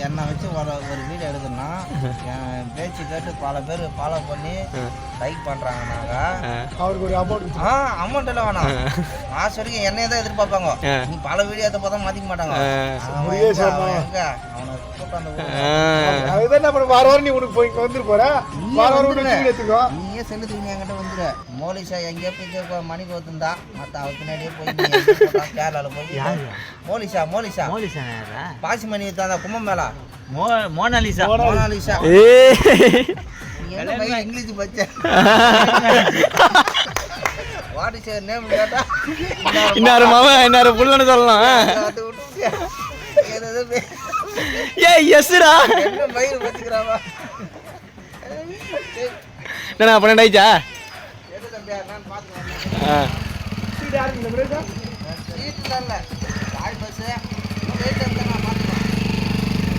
என்னை வச்சு ஒரு வீடியோ எடுக்கணும்னா என் பேச்சு கேட்டு பல பேர் ஃபாலோ பண்ணி லைக் பண்ணுறாங்கனாக்கா அவருக்கு ஒரு அமௌண்ட் அமௌண்ட் எல்லாம் வேணாம். மாசம் வரைக்கும் என்னையே தான் எதிர்பார்ப்பாங்க. நீ பல வீடியோ எடுத்த பார்த்தா மாற்றிக்க மாட்டாங்க. எங்க அவனை கூட்டம் அந்த அதுதான் வார வாரம் நீ உனக்கு போய் வந்துட்டு போற வார வாரம் எடுத்துக்கோ. நீயே செல்லுதுக்கு நீ என்கிட்ட வந்துடு. மோலிஷா எங்கேயோ போய் மணி கோத்துந்தா மற்ற அவ பின்னாடியே போய் கேரளாவில் போய் மோலிஷா பாசி மணி தான் கும்பமேளா மோனாலிசா இங்கிலீஷ் பச்சை வாட் இஸ் யுவர் நேம் கேட்டா இன்னாரு மாமா இன்னாரு புள்ளன்னு சொல்லலாம். ஏய் எஸ்டா என்ன மயிர் வச்சுக்கறாவா என்ன 12 ஆயிச்சா? எது தம்பியா நான் பாத்துறேன்.